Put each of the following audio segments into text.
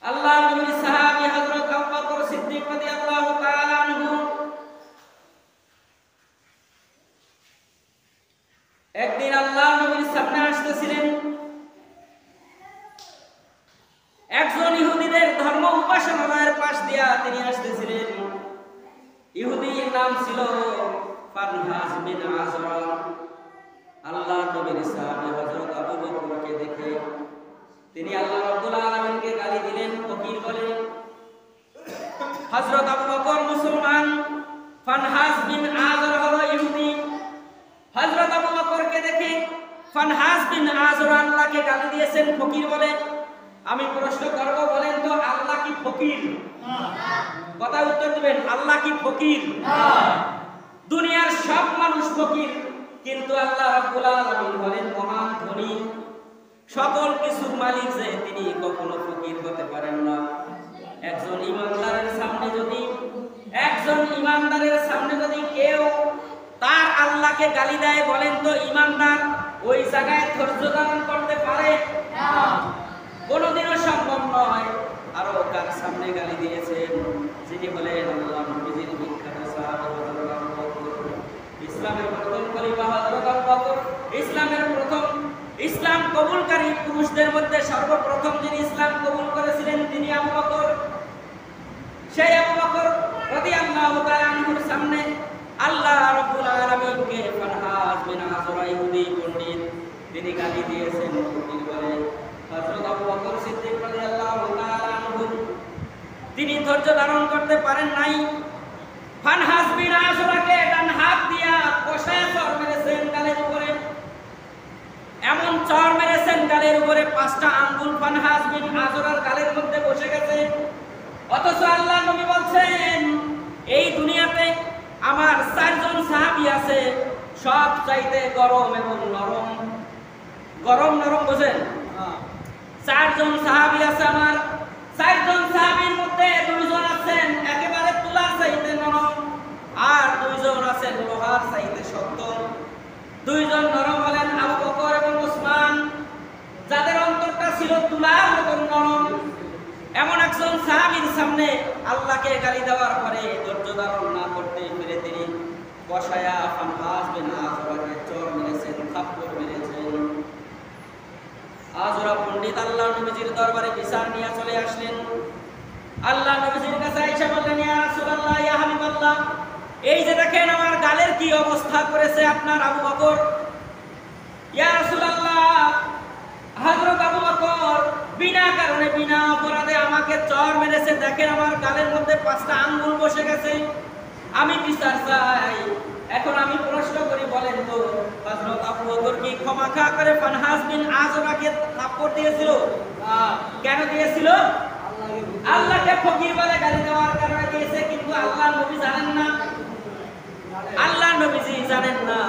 আল্লাহ নবীর সাহাবী হযরত আবু বকর সিদ্দিক রাদিয়াল্লাহু তাআলা আনহু একদিন আল্লাহ নবীর সামনে আসতেছিলেন। একজন ইহুদিদের ধর্ম উপাসনালয়ের পাশ দিয়া তিনি আসতেছিলেন। ইহুদির নাম ছিল ফানহাস বিন আযরা। আল্লাহ নবীর সাহাবী হযরত আবু বকরকে দেখে তিনি আল্লাহ রাব্বুল আলামিনকে গালি দিলেন, ফকির বলে। হযরত আবু বকর মুসলমান, ফানহাস বিন আযরা হলো ইহুদি। হযরত আবু বকরকে দেখে ফানহাস বিন আযরা আল্লাহকে গালি দিয়েছেন, ফকির বলে। আমি প্রশ্ন করব, বলেন তো আল্লাহ কি ফকির? কথা উত্তর দিবেন, আল্লাহ কি ফকির? দুনিয়ার সব মানুষ ফকির, কিন্তু আল্লাহ রাব্বুল আলামিন বলেন মহান ধনী, সকল কিছুর মালিক যে তিনি কখনো ফকির হতে পারেন না। একজন ইমানদারের সামনে যদি কেউ তার আল্লাহকে গালি দেয়, বলেন তো ইমানদার ওই জায়গায় ধৈর্য ধারণ করতে পারে? কোনোদিনও সম্ভব নয়। আরো কার সামনে গালি দিয়েছেন? যিনি হলেন আল্লাহ নবীর বিখ্যাত সাহাবী হযরত আবু বকর, ইসলামের প্রথম খলিফা হযরত আবু বকর। ইসলাম কবুলকারী পুরুষদের মধ্যে সর্বপ্রথম যিনি ইসলাম কবুল করেছিলেন তিনি আবু বকর। সেই আবু বকর রাদিয়াল্লাহু তাআলা আনহুর সামনে আল্লাহ রাব্বুল আলামিনকে ফানহাস বিন আযরা ইহুদি পণ্ডিত তিনি গালি দিয়েছেন, ফকির বলে। হযরত আবু বকর সিদ্দিক রাদিয়াল্লাহু তাআলা আনহু তিনি ধৈর্য ধারণ করতে পারেন নাই। ফানহাস বিন আযরাকে ডান হাত দিয়া কষায় চড় মেরেছেন গালের উপরে। এমন চড় মেরেছেন গালের উপরে 5টা আঙ্গুল ফানহাস বিন আযরার গালের মধ্যে বসে গেছে। অথচ আল্লাহ নবী বলছেন এই দুনিয়াতে আমার 4 জন সাহাবী আছে, সব চাইতে গরম এবং নরম। গরম নরম বোঝেন? 4 জন সাহাবী আছে আমার। 4 জন সাহাবীর মধ্যে 2 জন আছেন একেবারে তুলার চাইতে নরম, আর 2 জন আছেন লোহার চাইতে শক্ত। 2 জন নরম হলেন আবু বকর এবং ওসমান, যাদের অন্তরটা ছিল তুলার মতন নরম। এমন একজন সাহাবীর সামনে আল্লাহকে গালি দেওয়ার পরে ধৈর্য ধারণ না করতে পেরে তিনি কষায়া ফানহাস বিন আযরাকে চড় মেরেছেন, থাপ্পড় মেরেছেন। আযরা পণ্ডিত আল্লাহ নবীজির দরবারে বিচার নিয়ে চলে আসলেন। আল্লাহ নবীজির কাছে আয়েশা বললেন, ইয়া রাসূলুল্লাহ, ইয়া হাবিবাল্লাহ, এই যে দেখেন আমার গালের কি অবস্থা করেছে আপনার আবু বকর। ইয়া রাসূলুল্লাহ, হযরত আবু বকর বিনা কারণে বিনা অপরাধে আমাকে চড় মেরেছে, দেখেন আমার গালের মধ্যে 5টা আঙ্গুল বসে গেছে। আমি বিচার চাই। এখন আমি প্রশ্ন করি, বলেন তো হযরত আবু বকর কি ক্ষমাখা করে ফানহাস বিন আযরাকে থাপ্পড় দিয়েছিল? কেন দিয়েছিল? আল্লাহকে ফকির বলে গালি দেওয়ার কারণে দিয়েছে। কিন্তু আল্লাহ নবী জানেন না, আল্লাহ নবীজি জানেন না।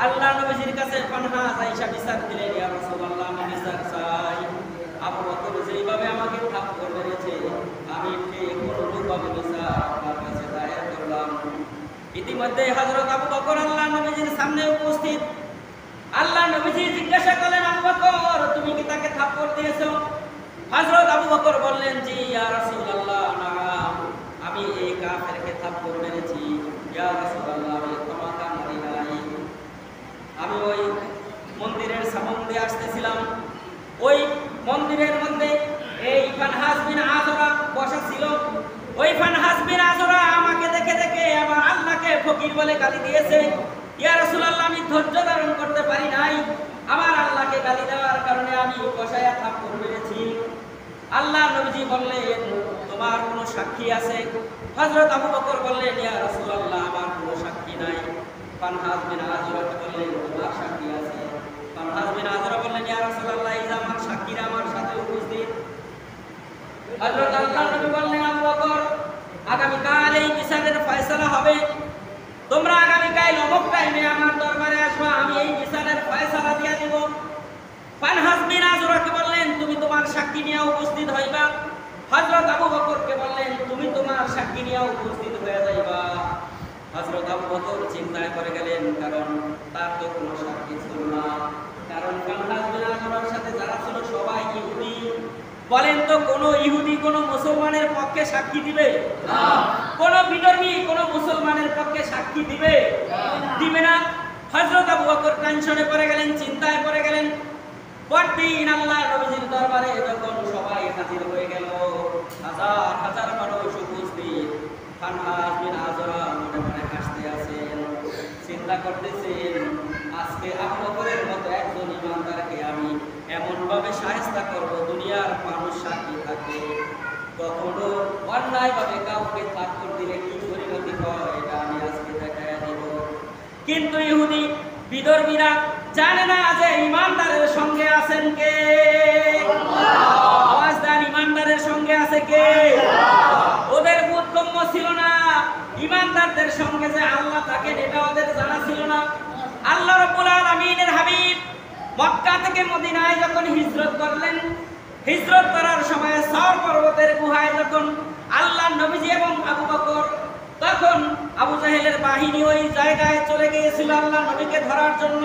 আল্লাহ নবীজির কাছে ফানহাস আয়েশা বিচার দিলেন, ইয়া রাসূলুল্লাহ, আমি বিচার চাই। আবু বকর যেইভাবে আমাকে থাপ্পড় মেরেছে, আমি ঠিক অনুরূপভাবে বিচার আপনার কাছে দায়ের করলাম। ইতিমধ্যে হযরত আবু বকর আল্লাহ নবীজির সামনে উপস্থিত। আল্লাহ নবীজি জিজ্ঞাসা করলেন, আবু বকর তুমি কি তাকে থাপ্পড় দিয়েছো? হযরত আবু বকর বললেন, জি ইয়া রাসূলুল্লাহ, নাম আমি এই কাফেরকে থাপ্পড় মেরেছি। ইয়া রাসূলুল্লাহ, আমি ক্ষমা মারি নাই। আমি ওই মন্দিরের সামনে দিয়ে আসতেছিলাম, ওই মন্দিরের মধ্যে এই ফানহাস বিন আযরা বসা ছিল। ওই ফানহাস বিন আযরা আমাকে দেখে দেখে আমার আল্লাহকে ফকির বলে গালি দিয়েছে। ইয়া রাসূলুল্লাহ, আমি ধৈর্য ধারণ করতে পারি নাই। আমার আল্লাহকে গালি দেওয়ার কারণে আমি কষায়া থাপ্পড় মেরেছি। আল্লাহ নবীজি বললেন, তোমার কোনো সাক্ষী আছে? হযরত আবু বকর বললেন, ইয়া রাসূলুল্লাহ, আমার কোনো সাক্ষী নাই। ফানহাস বিন আযরা বললেন, তোমার সাক্ষী আছে? ফানহাস বিন আযরা বললেন, ইয়া রাসূলুল্লাহ, এই যে আমার সাক্ষীরা আমার সাথে উপস্থিত। হযরত আল্লাহ নবী বললেন, আবু বকর, আগামীকাল এই বিচারের ফয়সালা হবে। তোমরা আগামীকাল অমুক টাইমে আমার দরবারে আসবা, আমি এই বিচারের ফয়সালা দিয়ে দিব। ফানহাস বিন আযরাকে বললেন, তুমি তোমার সাক্ষী নিয়ে উপস্থিত হইবা। হযরত আবু বকরকে বললেন, তুমি তোমার সাক্ষী নিয়ে উপস্থিত হয়ে যাইবা। হযরত আবু বকর চিন্তায় পড়ে গেলেন, কারণ তার তো কোনো সাক্ষী ছিল না। কারণ ফানহাস বিন আযরার সাথে যারা ছিল সবাই ইহুদি। বলেন তো কোন ইহুদি কোন মুসলমানের পক্ষে সাক্ষী দিবে? না। কোন বিধর্মী কোন মুসলমানের পক্ষে সাক্ষী দিবে? দিবে না। হযরত আবু বকর টেনশনে পড়ে গেলেন, চিন্তায় পড়ে গেলেন। পরদিন আল্লাহর নবীর দরবারে যখন সবাই হাজির হয়ে গেল, হাজার হাজার মানুষ উপস্থিত, ফানহাস বিন আযরা মনে মনে হাসতে আছেন, চিন্তা করতেছেন, আজকে আবু বকরের মতো একজন ইমানদারকে আমি এমন ভাবে শায়েস্তা করব, দুনিয়ার মানুষ সাক্ষী থাকবে, কখনো অন্যায় ভাবে কাউকে ঠাক্কর দিলে কি পরিণতি হয় এটা আমি আজকে দেখায় দেব। কিন্তু ইহুদি বিধর্মীরা জানে না যে ইমানদারের সঙ্গে আছেন কে। আওয়াজ দেন, ইমানদারের সঙ্গে আছে কে? ওদের বোধগম্য ছিল না ইমানদারদের সঙ্গে যে আল্লাহ থাকেন, এটা ওদের জানা ছিল না। আল্লাহ রাব্বুল আলামিনের হাবিব মক্কা থেকে মদিনায় যখন হিজরত করলেন, হিজরত করার সময় সাওর পর্বতের গুহায় যখন আল্লাহর নবীজি এবং আবু বকর, তখন আবু জাহেলের বাহিনী ওই জায়গায় চলে গিয়েছিল আল্লাহর নবীকে ধরার জন্য।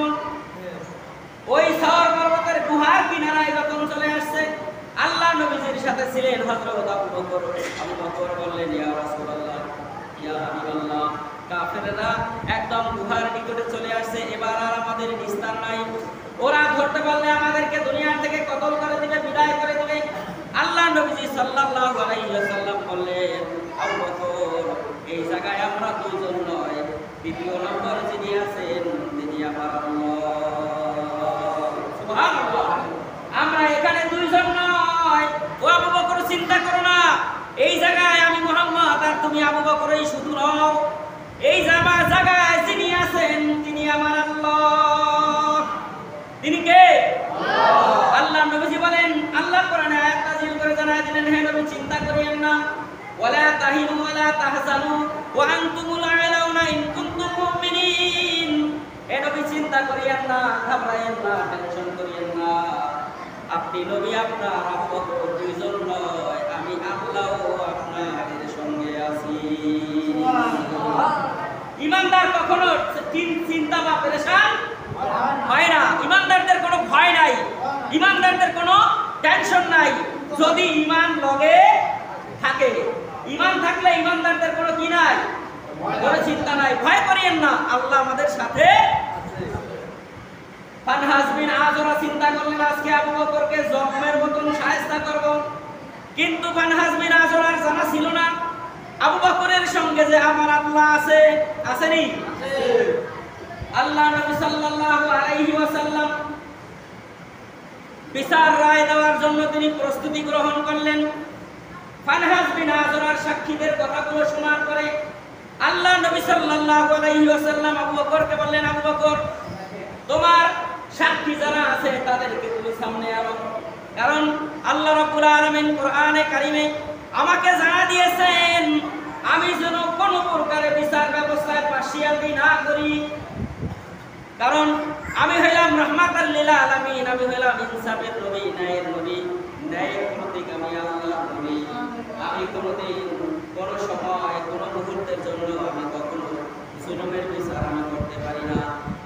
ওই সাওর পর্বতের গুহার কিনারায় যখন চলে আসছে, আল্লাহর নবীজির সাথে ছিলেন হযরত আবু বকর। আবু বকর বললেন, ইয়া রাসূলুল্লাহ, ইয়া হাবিবাল্লাহ, কাফেররা একদম গুহার নিকটে চলে আসছে, এবার আর আমাদের নিস্তার নাই। ওরা ধরতে পারলে আমাদেরকে দুনিয়া থেকে কতল করে দিবে, বিদায় করে দিবে। আল্লাহর নবীজি সাল্লাল্লাহু আলাইহি ওয়াসাল্লাম বললেন, আবু বকর, এই জায়গায় আমরা দুইজন নয়, দ্বিতীয় নম্বর যিনি আছেন তিনি আমার আল্লাহ। সুবহানাল্লাহ। আমরা এখানে দুইজন নয়। ও আবু বকর, চিন্তা করো না, এই জায়গায় আমি মুহাম্মদ আর তুমি আবু বকরই শুধু নও, এই জায়গায় যিনি আছেন তিনি আমার আল্লাহ। তিনি কে? আল্লাহ। আল্লাহর নবীজি বলেন, আল্লাহ কোরআনে আয়াত নাযিল করে জানায় দিলেন, হে নবী, চিন্তা করিয়েন না, ওয়ালা তাহিনু ওয়ালা তাহজানু ওয়া আনতুমুল আ'লাউনা ইন কুনতুম মুমিনিন। হে নবী, চিন্তা করিয়েন না, ঘাবড়ায়েন না, টেনশন করিয়েন না। আপনি নবী, আপনার আবু বকর দুইজন নয়, আমি আল্লাহও আপনাদের সঙ্গে আছি। ইমানদার কখনো চিন্তা বা পেরেশান হয় না। ইমানদারদের কোনো ভয় নাই, ইমানদারদের কোনো টেনশন নাই, যদি ইমান লগে থাকে। ইমান থাকলে ইমানদারদের কোনো কি নাই, কোনো চিন্তা নাই। ভয় করিয়েন না, আল্লাহ আমাদের সাথে। ফানহাস বিন আযরা চিন্তা করলেন, আজকে আবু বকরকে জখমের মতন শায়েস্তা করব। কিন্তু ফানহাস বিন আযরার জানা ছিল না আবু বকরের সঙ্গে যে আমার আল্লাহ আছে। আসেনি? আল্লাহ নবী সাল্লাল্লাহু আলাইহি ওয়াসাল্লাম বিচার রায় দেওয়ার জন্য তিনি প্রস্তুতি গ্রহণ করলেন। ফানহাস বিন আযরার সাক্ষীদের কথাগুলো শোনার পরে আল্লাহ নবী সাল্লাল্লাহু আলাইহি ওয়াসাল্লাম আবু বকরকে বললেন, আবু বকর, তোমার সাক্ষী যারা আছে তাদেরকে তুমি সামনে আনো, কারণ আল্লাহ রাব্বুল আলামিন কোরআনে কারিমে আমাকে জানা দিয়েছেন আমি যেন কোনো প্রকারে বিচার ব্যবস্থায় পার্সিয়ালিটি না করি, কারণ আমি হইলাম রাহমাতাল লিল আলামিন, আমি হইলাম ইনসাফের নবী, ন্যায়ের নবী, ন্যায়ের প্রতীক আমি আল্লাহর নবী। আমি কোনোদিন কোনো সময় কোনো মুহূর্তের জন্য আমি কখনো জুলুমের বিচার আমি করতে পারি না,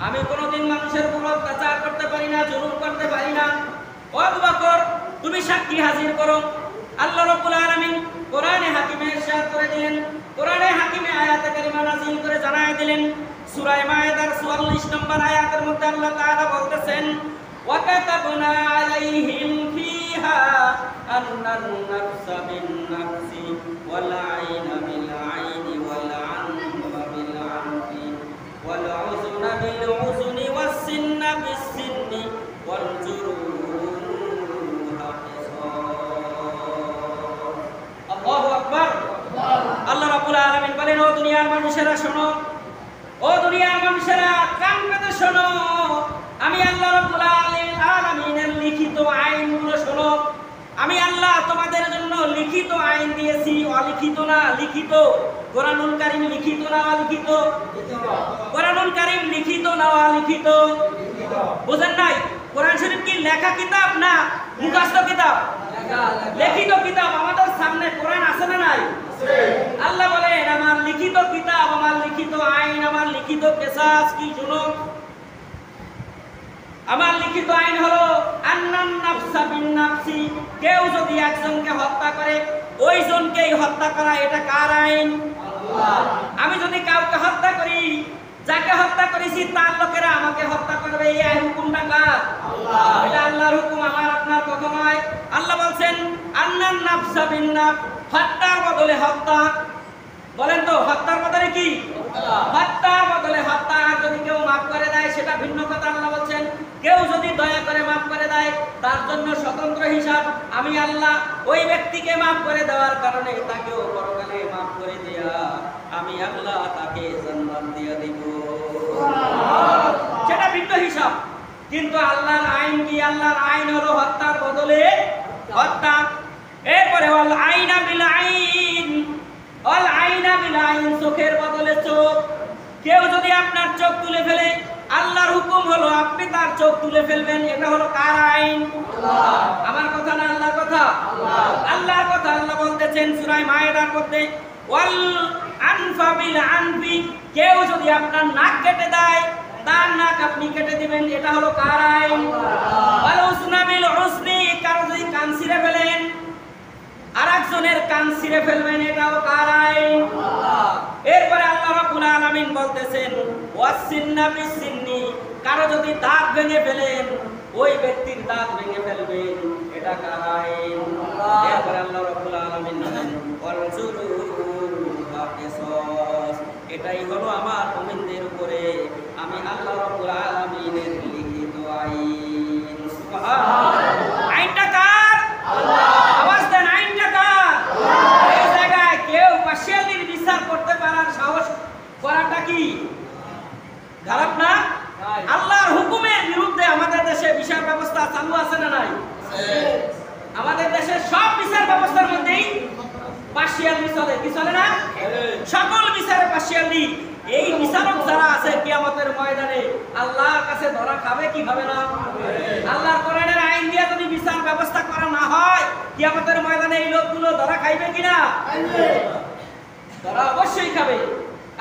আমি কোনোদিন মানুষের উপর অত্যাচার করতে পারি না, জুলুম করতে পারি না। ও আবু বকর, তুমি সাক্ষী হাজির করো। আল্লাহ রাব্বুল আলামিন কোরআনে হাকিমে ইরশাদ করে দিলেন, কোরআনে হাকিমে আয়াতে কারিমা নাযিল করে জানায় দিলেন, সূরা মায়েদার ৪৪ নম্বর আয়াতের মধ্যে আল্লাহ তাআলা বলতেছেন, ওয়া কাতাবনা আলাইহিম ফিহা আন্নান নাফসা বিন নাফসি ওয়াল আইনা বিল আইনি ওয়াল আনফা বিল আনফি ওয়াল উযুনা বিল উযুনি ওয়াস সিন্না বিস সিন্নি ওয়াল জুরুহা কিসাস। আল্লাহু আকবার। আল্লাহ রাব্বুল আলামিন বলেন, ও দুনিয়ার মানুষেরা শোনো, ও দুনিয়ার মানুষেরা কান পেতে শোনো, আমি আল্লাহ রাব্বুল আলামিনের লিখিত আইনগুলো শোনো। আমি আল্লাহ তোমাদের জন্য লিখিত আইন দিয়েছি, অলিখিত না, লিখিত। কোরআনুল কারীম লিখিত না অলিখিত? কোরআনুল কারীম লিখিত না অলিখিত? বুঝেন নাই? কোরআন শরীফ কি লেখা কিতাব না মুখস্থ কিতাব? লিখিত কিতাব। আমাদের সামনে কোরআন আছে না নাই? আল্লাহ বলেন, আমার লিখিত কিতাব, আমার লিখিত আইন, আমার লিখিত কিসাস কি শুনো। আমার লিখিত আইন হলো আন্নান নাফসা বিন নাফসি, কেউ যদি একজনকে হত্যা করে ওইজনকেই হত্যা করা, এটা কার আইন? আল্লাহ। আমি যদি কাউকে হত্যা করি, যাকে হত্যা করেছি তার লোকেরা আমাকে হত্যা করবে, এই হুকুমটা কার? আল্লাহ। এটা আল্লাহর হুকুম, আমার আপনার কথা নয়। আল্লাহ বলছেন আন্নান নাফসা বিন নাফস, হত্যার বদলে হত্যা। বলেন তো হত্যার বদলে কি? হত্যার বদলে হত্যা। আর যদি কেউ মাফ করে দেয় সেটা ভিন্ন কথা। আল্লাহ বলছেন কেউ যদি দয়া করে মাফ করে দেয় তার জন্য স্বতন্ত্র হিসাব আমি আল্লাহ ওই ব্যক্তিকে মাফ করে দেওয়ার কারণে তাকেও পরকালে মাফ করে দেয়া আমি আল্লাহ তাকে জান্নাত দিয়ে দিব, সেটা ভিন্ন হিসাব। কিন্তু আল্লাহর আইন কি? আল্লাহর আইন হলো হত্যার বদলে হত্যা। এরপরে ওয়াল আইনা বিল আইন, ওয়াল আইনা বিল আইন, চোখের বদলে চোখ। কেউ যদি আপনার চোখ তুলে ফেলে আল্লাহর হুকুম হলো আপনি তার চোখ তুলে ফেলবেন, এটা হলো কার আইন? আল্লাহ। আমার কথা না আল্লাহর কথা? আল্লাহর কথা। আল্লাহ বলতেছেন সূরা মায়েদার মধ্যে ওয়াল আনফা বিল আনফি, কেউ যদি আপনার নাক কেটে দেয় তার নাক আপনি কেটে দিবেন, এটা হলো কার আইন? ওয়াল উসনা বিল উসনি, কারো যদি কান ছিঁড়ে ফেলেন আরেকজনের কান ছিঁড়ে ফেলবেন, এটাও কার আইন? আল্লাহ। এরপরে আল্লাহ রাব্বুল আলামিন বলতেছেন ওয়াসিন্না বিসিন্নি, কারো যদি দাঁত ভেঙে ফেলেন ওই ব্যক্তির দাঁত ভেঙে ফেলবেন, এটা কার আইন? আল্লাহ। এরপরে আল্লাহ রাব্বুল আলামিন বলেন ওয়াল জুরুর ওয়া কিসাস, এটাই হলো আমার মুমিনদের উপরে আমি আল্লাহ রাব্বুল আলামিনের লিখিত আইন। সুবহানাল্লাহ। আইনটা কার? আল্লাহ। আওয়াজ দেন, আইনটা কার? আল্লাহ। এই জায়গায় কেউ পার্সিয়ালির বিচার করতে পারার সাহস করাটা কি খারাপ না? আল্লাহর হুকুমের বিরুদ্ধে আমাদের দেশে বিচার ব্যবস্থা চালু আছে না নাই? আমাদের দেশে সব বিচার ব্যবস্থার মধ্যেই পার্সিয়ালি চলে, কি চলে না? সকল বিচারে পার্সিয়ালি। এই বিচারক যারা আছে কিয়ামতের ময়দানে আল্লাহর কাছে ধরা খাবে কি খাবে না? আল্লাহর কোরআনের আইন দিয়ে যদি বিচার ব্যবস্থা করা না হয় কিয়ামতের ময়দানে এই লোকগুলো ধরা খাইবে কিনা? ধরা অবশ্যই খাবে।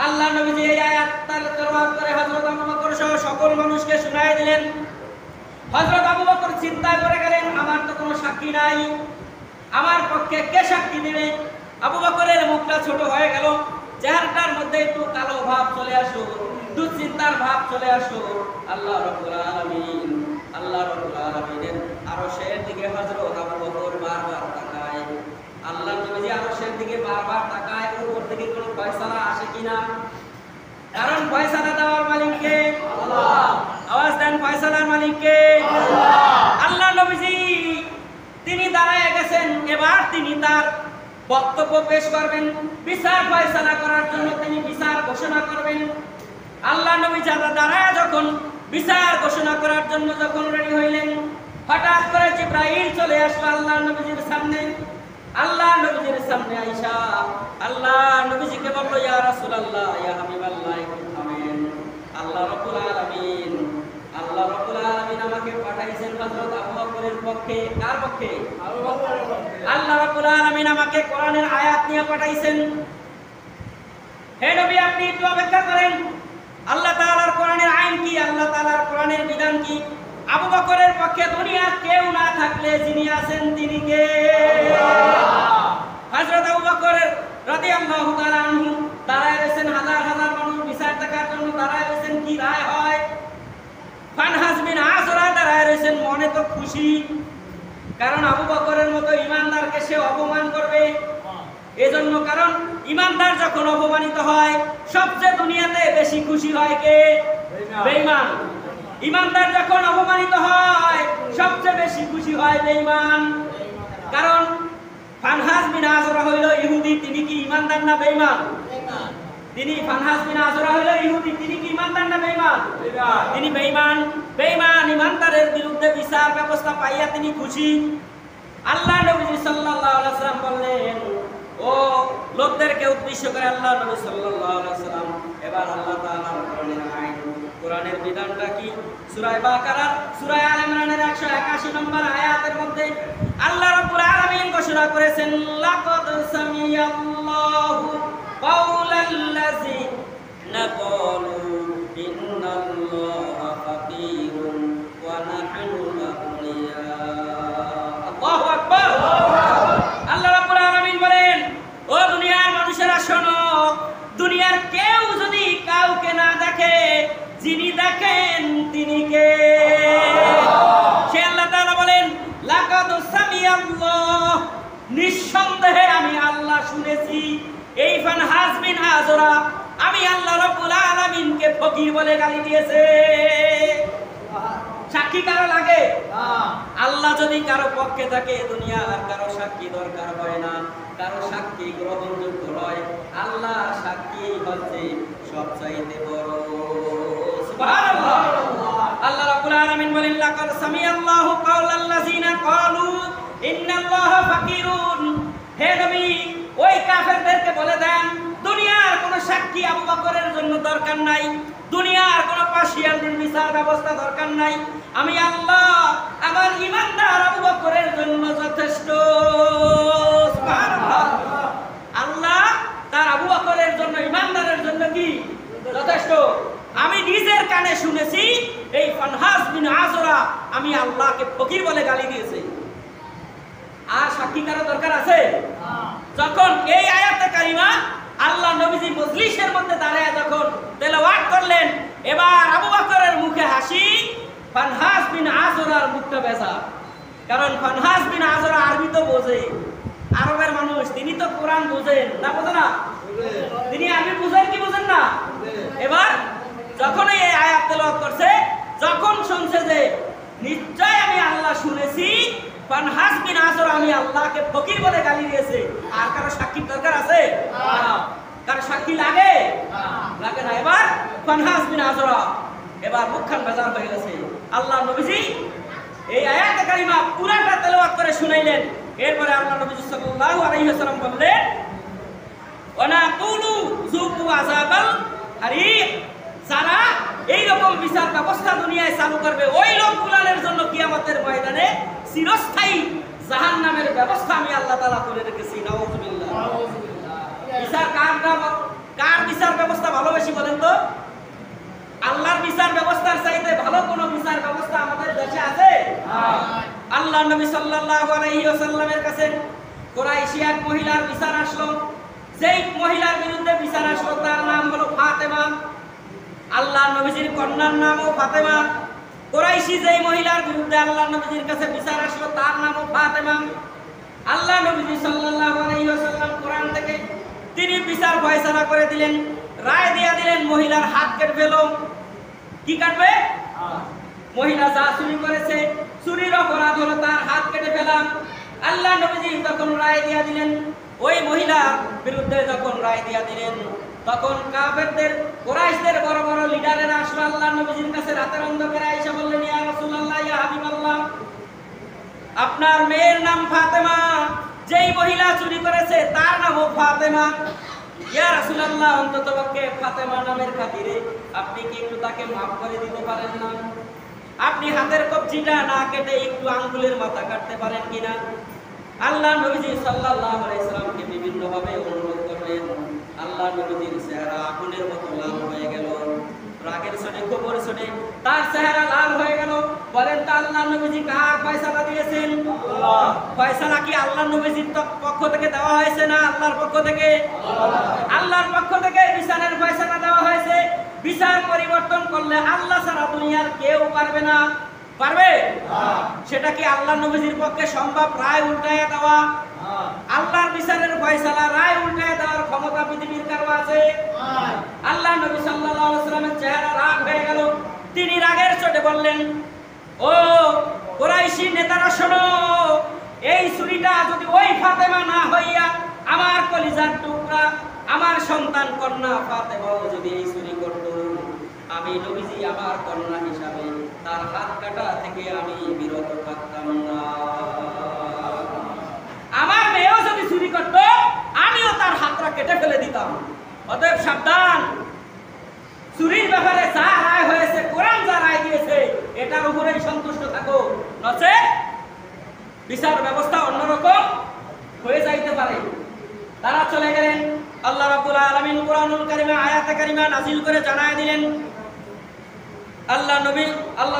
আল্লাহ নবীজি এই আয়াত তেলাওয়াত করে হযরত আবু বকর সহ সকল মানুষকে শোনায় দিলেন। হযরত আবু বকর চিন্তা করে গেলেন আমার তো কোনো সাক্ষী নাই, আমার পক্ষে কে সাক্ষী দিবে? আবু বকরের মুখটা ছোট হয়ে গেল, চেহারাটার মধ্যে একটু কালো ভাব চলে আসলো, দুশ্চিন্তার ভাব চলে আসলো। আল্লাহ রাব্বুল আলামিনের আরশের দিকে হযরত আবু বকর বারবার তাকায়। আল্লাহ নবীজি আরশের দিকে বারবার তাকায়, উপর থেকে কোনো ফয়সালা আসে কিনা। কারণ ফয়সালা দেওয়ার মালিক কে? আল্লাহ। আওয়াজ দেন, ফয়সালার মালিক কে? আল্লাহ। আল্লাহ নবীজি তিনি দাঁড়ায় গেছেন, এবার তিনি তার বক্তব্য পেশ করবেন, বিচার ফয়সালা করার জন্য তিনি বিচার ঘোষণা করবেন। আল্লাহ নবী দাঁড়ায় যখন বিচার ঘোষণা করার জন্য যখন রেডি হইলেন, হঠাৎ করে জিবরাইল চলে আসলো আল্লাহ নবীজির সামনে। আল্লাহ নবীজির সামনে আয়েশা আল্লাহ নবীজিকে বলল ইয়া রাসূলুল্লাহ ইয়া হাবিবাল্লাহ আমিন। আল্লাহ রাব্বুল আলামিন আমাকে পাঠাইছেন হযরত আবু বকরের পক্ষে। কার পক্ষে? আবু বকরের পক্ষে। আল্লাহ রাব্বুল আলামিন আমাকে কোরআনের আয়াত নিয়ে পাঠাইছেন। হে নবী আপনি একটু অপেক্ষা করেন, আল্লাহ তাআলার কোরআনের আইন কি, আল্লাহ তাআলার কোরআনের বিধান কি। আবু বকরের পক্ষে দুনিয়ার কেউ না থাকলে যিনি আছেন তিনি কে? হযরত আবু বকর রাদিয়াল্লাহু তাআলা আনহু দাঁড়ায় রয়েছেন, হাজার হাজার মানুষ বিচার দেখার জন্য দাঁড়ায় রয়েছেন, কি রায় হয়। ফানহাস বিন আসরা দাঁড়ায় রয়েছেন, মনে তো খুশি, কারণ আবু বকরের মতো ইমানদারকে সে অপমান করবে। এজন্য, কারণ ইমানদার যখন অপমানিত হয় সবচেয়ে দুনিয়াতে বেশি খুশি হয় কে? বেঈমান। ইমানদার যখন অপমানিত হয় সবচেয়ে বেশি খুশি হয় বেঈমান। কারণ ফানহাস বিন আসরা হইল ইহুদি, তিনি কি ইমানদার না বেঈমান? তিনি ফানহাস বিন আসরা হইল ইহুদি, তিনি কি ইমানদার না বেঈমান? তিনি বেঈমান। বেঈমান ইমানদারের বিরুদ্ধে বিচার ব্যবস্থা পাইয়া তিনি খুশি। আল্লাহ নবী সাল্লাল্লাহু আলাইহি ওয়াসাল্লাম বললেন, ও লোকদেরকে উদ্দেশ্য করে আল্লাহ নবী সাল্লাল্লাহু আলাইহি ওয়াসাল্লাম এবার আল্লাহ তাআলার কোরআনের আইন, কোরআনের বিধানটা কি? সূরা বাকারা, সূরা আলে ইমরানের 181 নম্বর আয়াতের মধ্যে আল্লাহ রাব্বুল আলামিন ঘোষণা করেছেন, লাকাদ সামিয়াল্লাহু কাওলাল্লাযিনা ক্বালু ইন্নাল্লাহা ফাকীরুন ওয়া নাহনু আগনিয়া। ও দুনিয়ার মানুষেরা শোনো, দুনিয়ার কেউ যদি কাউকে না দেখে, যিনি দেখেন তিনি কে? সে আল্লাহ তাআলা বলেন, লাকাদ সামিআল্লাহ, নিঃসন্দেহে আমি আল্লাহ শুনেছি এই ফানহাস বিন আযরা আমি আল্লাহ রাব্বুল আলামিনকে ফকির বলে গালি দিয়েছে। সাক্ষী কারো লাগে? আল্লাহ যদি কারো পক্ষে থাকে, দুনিয়া আর কারো সাক্ষী দরকার হয় না, কারো সাক্ষী গ্রহণযোগ্য নয়। আল্লাহ সাক্ষী হচ্ছে সবচাইতে বড়। সুবহানাল্লাহ। আল্লাহ রাব্বুল আলামিন বলেন, লাকাদ সামিআল্লাহু কাওলাল্লাযিনা ক্বালু ইন্নাল্লাহা ফাকিরুন। হে নবী, ওই কাফেরদেরকে বলে দেন, দুনিয়ার কোনো সাক্ষী আবু বকরের জন্য দরকার নাই, দুনিয়ার কোনো পাশিয়ালদের বিচার ব্যবস্থা দরকার নাই, আমি আল্লাহ আমার ঈমানদার আবু বকরের জন্য যথেষ্ট। সুবহানাল্লাহ। আল্লাহ তার আবু বকরের জন্য, ঈমানদারের জন্য কি যথেষ্ট? আমি নিজের কানে শুনেছি এই ফানহাস বিন আযরা আমি আল্লাহকে ফকির বলে গালি দিয়েছে। আর সাক্ষী কারো দরকার আছে? যখন এই আয়াতে কারিমা আল্লাহ নবীজি মজলিসের মধ্যে দাঁড়ায় যখন তেলাওয়াত করলেন, এবার আবু বকরের মুখে হাসি, ফানহাস বিন আযরার মুখটা বেজা। কারণ ফানহাস বিন আযরা আরবি তো বোঝে, আরবের মানুষ, তিনি তো কোরআন বোঝেন না? বোঝে না? তিনি আরবি বুঝেন কি বোঝেন না? এবার যখন এই আয়াত তেলাওয়াত করছে, যখন শুনছে যে নিশ্চয় আমি আল্লাহ শুনেছি ফানহাস বিন আযরা আমি আল্লাহকে ফকির বলে গালি দিয়েছে, আর কারো সাক্ষীর দরকার আছে? কারো সাক্ষী লাগে? লাগে না। এবার ফানহাস বিন আযরা এবার মুখখান বেজার হয়ে গেছে। আল্লাহ নবীজি এই আয়াতে কারিমা পুরাটা তেলাওয়াত করে শুনাইলেন। এরপরে আল্লাহ নবীজি সাল্লাল্লাহু আলাইহি ওয়াসাল্লাম বললেন, ওয়ানা কুলু যুকু আযাবাল হারিক। যারা এই রকম বিচার ব্যবস্থা দুনিয়ায় চালু করবে, ওই লোকগুলোর জন্য কিয়ামতের ময়দানে চিরস্থায়ী জাহান্নামের ব্যবস্থা আমি আল্লাহ তাআলা করে রেখেছি। নাউযুবিল্লাহ। বিচার কার বিচার ব্যবস্থা ভালো বেশি বলেন তো? আল্লাহর বিচার ব্যবস্থার চাইতে ভালো কোন বিচার ব্যবস্থা আমাদের দেশে আছে? আল্লাহ নবী সাল্লাল্লাহু আলাইহি ওয়াসাল্লামের কাছে কুরাইশি এক মহিলার বিচার আসলো। যেই মহিলার বিরুদ্ধে বিচার আসলো তার নাম হলো ফাতেমা। আল্লাহ নবীজির কন্যার নামও ফাতেমা। কুরাইশি যেই মহিলার বিরুদ্ধে আল্লাহ নবীজির কাছে বিচার আসলো তার নামও ফাতেমা। আল্লাহ নবীজি সাল্লাল্লাহু আলাইহি ওয়াসাল্লাম কোরআন থেকে তিনি বিচার ফয়সালা করে দিলেন, রায় দিয়ে দিলেন, মহিলার হাত কেটে ফেলো। কি কাটবে? মহিলা যা চুরি করেছে, চুরির অপরাধ হলো তার হাত কেটে ফেলাম। আল্লাহ নবীজি যখন রায় দিয়ে দিলেন, ওই মহিলার বিরুদ্ধে যখন রায় দিয়ে দিলেন, তখন কাফেরদের, কুরাইশদের বড় বড় লিডারেরা আসলো আল্লাহ নবীজির কাছে রাতের অন্ধকারে এসে বললেন, ইয়া রাসূলুল্লাহ, ইয়া হাবিবাল্লাহ, আপনার মেয়ের নাম ফাতেমা, যেই মহিলা চুরি করেছে তার নামও ফাতেমা। ইয়া রাসূলুল্লাহ, অন্ততপক্ষে ফাতেমা নামের খাতিরে আপনি কি একটু তাকে মাফ করে দিতে পারেন না? আপনি হাতের কবজিটা না কেটে একটু আঙ্গুলের মাথা কাটতে পারেন কিনা? আল্লাহ নবীজি সাল্লাল্লাহু আলাইহি সাল্লামকে বিভিন্ন ভাবে অনুরোধ করলেন। আল্লাহ নবীজির চেহারা আগুনের মতো লাল হয়ে গেল, রাগের চোটে, গোবর চোটে তার চেহারা লাল হয়ে গেল। বলেন তো আল্লাহ নবীজি কার ফয়সালা দিয়েছেন? আল্লাহ। ফয়সালা কি আল্লাহ নবীজির পক্ষ থেকে দেওয়া হয়েছে না আল্লাহর পক্ষ থেকে? আল্লাহর পক্ষ থেকে বিচারের ফয়সালা দেওয়া হয়েছে। বিচার পরিবর্তন করলে আল্লাহ ছাড়া দুনিয়ার কেউ পারবে না। পারবে? সেটা কি আল্লাহ নবীজির পক্ষে সম্ভব রায় উল্টায়া দেওয়া? আল্লাহর বিচারের ফয়সালা রায় উল্টায়া দেওয়ার ক্ষমতা পৃথিবীর কারো আছে? আল্লাহ নবী সাল্লাল্লাহু আলাইহি ওয়াসাল্লামের চেহারা রাগ হয়ে গেল। তিনি রাগের চোটে বললেন, ও কুরাইশি নেতারা শোনো, এই চুরিটা যদি ওই ফাতেমা না হইয়া আমার কলিজার টুকরা, আমার সন্তান কন্যা ফাতেমাও যদি এই চুরি করত, আমি নবীজি আমার কন্যা হিসাবে তার হাত কাটা থেকে আমি বিরত থাকতাম না। আমার মেয়েও যদি চুরি করত, আমিও তার হাতটা কেটে ফেলে দিতাম। অতএব সাবধান, চুরির ব্যাপারে যা রায় হয়েছে, কোরআন যা রায় দিয়েছে, এটার উপরেই সন্তুষ্ট থাকো, নচেৎ বিচার ব্যবস্থা অন্যরকম হয়ে যাইতে পারে। তারা চলে গেলেন। আল্লাহ রাব্বুল আলামিন কোরআনুল কারীমে আয়াতে কারিমা নাযিল করে জানায় দিলেন, আল্লাহ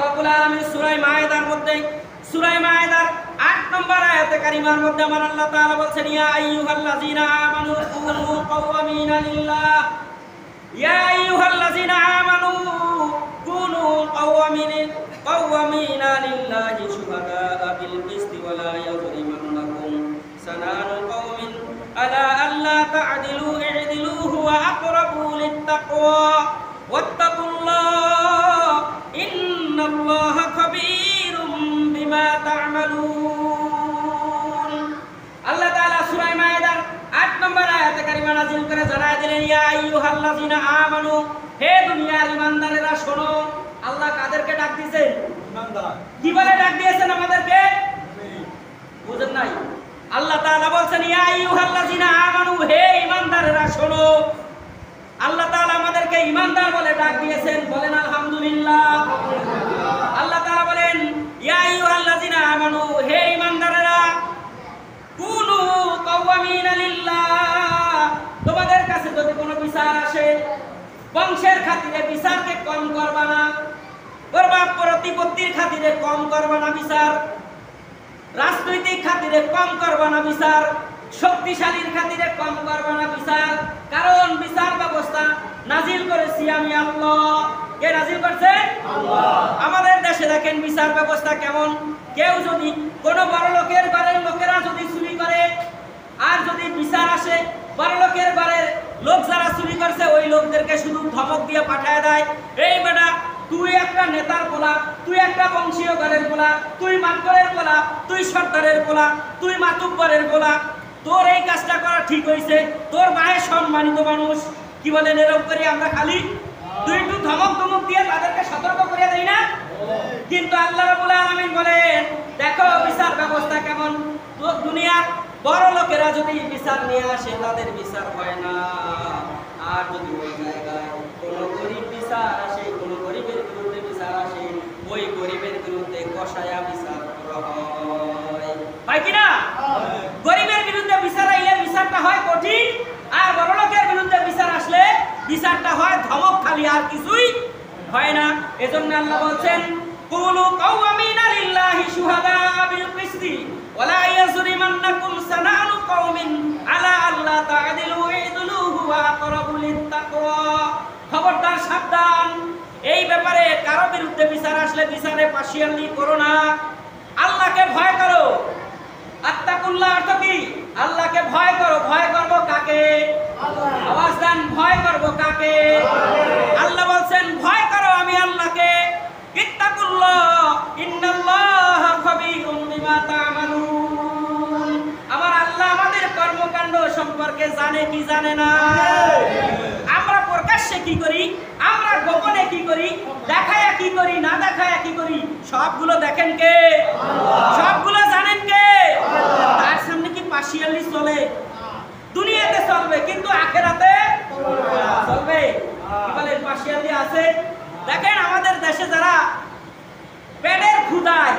রাব্বুল আলামিন সূরা মায়েদার মধ্যে, সূরা মায়েদার 8 নম্বর আয়াতে কারিমার মধ্যে আমার আল্লাহ তাআলা বলছেন ইয়া আইয়ুহাল্লাযীনা আমানু কুনু কাওয়ামিনা লিল্লাহ ইয়া আইয়ুহাল্লাযীনা আমানু কুনু কাওয়ামিনা লিল্লাহি শুহাদা'a বিল কিসতি ওয়া লা ইয়াজরিমান্নাকুম সানানু কওমিন আলা আল্লা তা'দিলু i'দিলু হুয়া আকরাবু লিত-তাকওয়া ওয়াত্তাকুল্লাহ ইন্নাল্লাহা খাবীরুম বিমা তা'মালুন। আল্লাহ তাআলা সূরা মায়েদার 8 নম্বর আয়াতে কারিমা নাযিল করে জানায় দিলেন ইয়া আইয়ুহাল্লাযীনা আমানু, হে দুনিয়ার ঈমানদারেরা শোনো। আল্লাহ কাদেরকে ডাক দিয়েছেন? ঈমানদার। কি বলে ডাক দিয়েছেন আমাদেরকে? বুঝেন নাই? আল্লাহ তাআলা বলছেন ইয়া আইয়ুহাল্লাযীনা আমানু, হে ঈমানদারেরা শোনো। আল্লাহ তাআলা আমাদেরকে ঈমানদার বলে ডাক দিয়েছেন, বলেন আলহামদুলিল্লাহ। আল্লাহ তাআলা বলেন ইয়া আইয়ুহাল্লাযীনা আমানু, হে ঈমানদারেরা কুনু কাওয়ামিনা লিল্লাহ, তোমাদের কাছে যদি কোনো বিচার আসে, বংশের খাতিরে বিচারকে কম করবা না, প্রভাব প্রতিপত্তির খাতিরে কম করবা না বিচার, রাজনৈতিক খাতিরে কম করবা না বিচার, শক্তিশালীর খাতিরে কম করবা না বিচার, কারণ বিচার ব্যবস্থা নাজিল করেছি আমি আল্লাহ। কে নাজিল করছে? আল্লাহ। আমাদের দেশে দেখেন বিচার ব্যবস্থা কেমন। কেউ যদি কোনো বড় লোকের বাড়ির লোকেরা যদি চুরি করে, আর যদি বিচার আসে, বড় লোকের বাড়ির লোক যারা চুরি করছে ওই লোকদেরকে শুধু ধমক দিয়ে পাঠায় দেয়, এই বেটা তুই একটা নেতার পোলা, তুই একটা বংশীয় ঘরের পোলা, তুই মাতবরের পোলা, তুই সর্দারের পোলা, তুই মাতুব্বরের পোলা, তোর এই কাজটা করা ঠিক হয়েছে, তোর মায়ের সম্মানিত মানুষ। কি বলেন? এরকম করে আমরা খালি দুই একটু ধমক ধমক দিয়ে তাদেরকে সতর্ক করে দেই না? কিন্তু আল্লাহ রাব্বুল আলামিন বলেন দেখো বিচার ব্যবস্থা কেমন। তো দুনিয়ার বড় লোকেরা যদি বিচার নিয়ে আসে তাদের বিচার হয় না, আর যদি ওই জায়গায় কোনো গরিব বিচার আসে, কোনো গরিবের বিরুদ্ধে বিচার আসে, ওই গরিবের বিরুদ্ধে কষায়া বিচার করা হয় কি না? গরিবের বিরুদ্ধে বিচার আইলে বিচারটা হয় কঠিন, আর বড় লোকের বিরুদ্ধে বিচার আসলে বিচারটা হয় ধমক খালি, আর কিছুই হয় না। এজন্য আল্লাহ বলছেন কুনু কাওয়ামিনা লিল্লাহি শুহাদা'a বিল কিসতি ওয়া লা ইয়াজরিমান্নাকুম সানানু কওমিন আলা আল্লা তা'দিলু i'দিলু হুয়া আকরাবু লিত-তাকওয়া। খবরদার, সাবধান, এই ব্যাপারে কারো বিরুদ্ধে বিচার আসলে বিচারে পার্শিয়ালি করো না, আল্লাহকে ভয় করো। আত্তাকুল্লাহ অর্থ কি? আল্লাহকে ভয় করো। ভয় করব কাকে? আল্লাহ। আওয়াজ দেন, ভয় করব কাকে? আল্লাহ বলছেন ভয় করো আমি আল্লাহকে। ইত্তাকুল্লাহ ইন্নাল্লাহা খাবীরুম বিমা তা'মালুন। আমার আল্লাহ আমাদের কর্মকাণ্ড সম্পর্কে জানে কি জানে না? আমরা প্রকাশ্যে কি করি, আমরা গোপনে কি করি, দেখায়া কি করি, না দেখায়া কি করি, সবগুলো দেখেন কে? আল্লাহ। সবগুলো জানেন কে? আল্লাহ। তার সামনে কি পার্শিয়ালি চলে? দুনিয়াতে চলবে কিন্তু আখিরাতে চলবে? কি বলেন, পার্শিয়ালি আছে? দেখেন আমাদের দেশে যারা পেটের ক্ষুধায়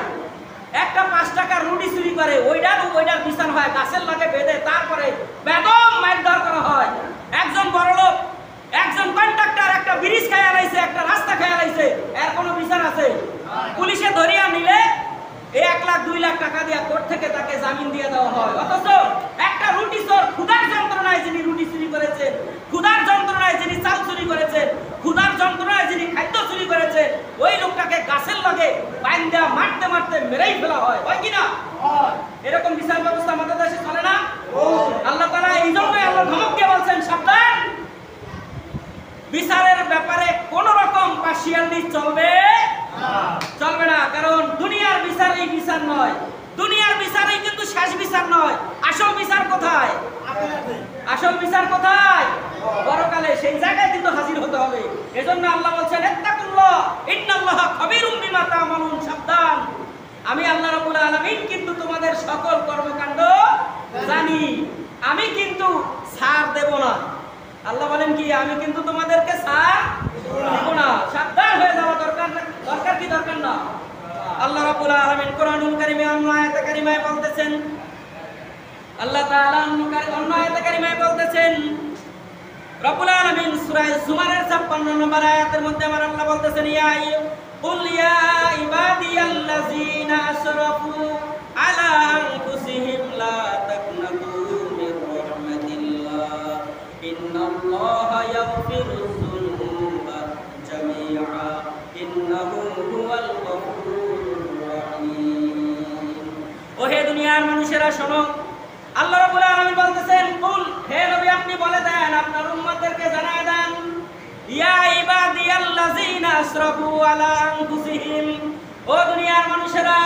একটা 5 টাকার রুটি চুরি করে, ওইটার বিচার হয় গাছের লাগে বেঁধে, তারপরে বেদম মারধর করা হয়। একজন বড় লোক, একজন কন্ট্রাক্টর একটা ব্রিজ খায়া লাইছে, একটা রাস্তা খায়া লাইছে, এর কোনো বিচার আছে? পুলিশে ধরিয়া নিলে 1 লাখ 2 লাখ টাকা দিয়ে কোর্ট থেকে তাকে জামিন দিয়ে দেওয়া হয়। অথচ একটা রুটি চোর, ক্ষুধার যন্ত্রণায় যিনি রুটি চুরি করেছেন, ক্ষুধার যন্ত্রণায় যিনি চাল চুরি করেছেন, ক্ষুধার যন্ত্রণায় যিনি খাদ্য চুরি করেছেন, ওই লোকটাকে গাছের লগে বাইন্ধা মারতে মারতে মেরেই ফেলা হয় কি না? এরকম বিচার ব্যবস্থা আমাদের দেশে চলে না? আল্লাহ তাআলা এই জন্যই আল্লাহ ধমক দিয়ে বলছেন সাবধান, বিচারের ব্যাপারে কোন রকম পার্শিয়ালি চলবে না। কারণ দুনিয়ার বিচার এই বিচার নয়, দুনিয়ার বিচারই কিন্তু শেষ বিচার নয়। আসল বিচার কোথায়? আসল বিচার কোথায়? পরকালে, সেই জায়গায় কিন্তু হাজির হতে হবে। এজন্য আল্লাহ বলছেন ইত্তাকুল্লাহ ইন্নাল্লাহা খাবীরুম বিমা তা'মালুন। সাবধান, আমি আল্লাহ রাব্বুল আলামিন কিন্তু তোমাদের সকল কর্মকাণ্ড জানি, আমি কিন্তু ছাড় দেব না। আল্লাহ বলেন কি? আমি কিন্তু তোমাদেরকে ছাড় দেব না। সাবধান হয়ে যাওয়া দরকার কি দরকার না? আল্লাহ রাব্বুল আলামিন কোরআনুল কারীমে অন্য আয়াতে কারিমায় বলতেছেন, আল্লাহ তাআলা অন্য আয়াতে কারিমায় বলতেছেন, রব্বুল আলামিন সূরা জুমারের 56 নম্বর আয়াতের মধ্যে আমার আল্লাহ বলতেছেন কুল ইয়া ইবাদিয়াল্লাযীনা আসরাফু আলা আনফুসিহিম লা তাকনাতু মির রাহমাতিল্লাহ ইন্নাল্লাহা ইয়াগফিরুয যুনুবা জামিআ ইন্নাহু হুয়াল গফুরুর রহিম। ও হে দুনিয়ার মানুষেরা শোনো, আল্লাহ রাব্বুল আলামিন বলতেছেন, কুল, হে নবী আপনি বলে দেন, আপনার উম্মতদেরকে জানায় দেন, ইয়া ইবাদিয়াল্লাযিনা আসরাফু আলা আনফুসিহিম, ও দুনিয়ার মানুষেরা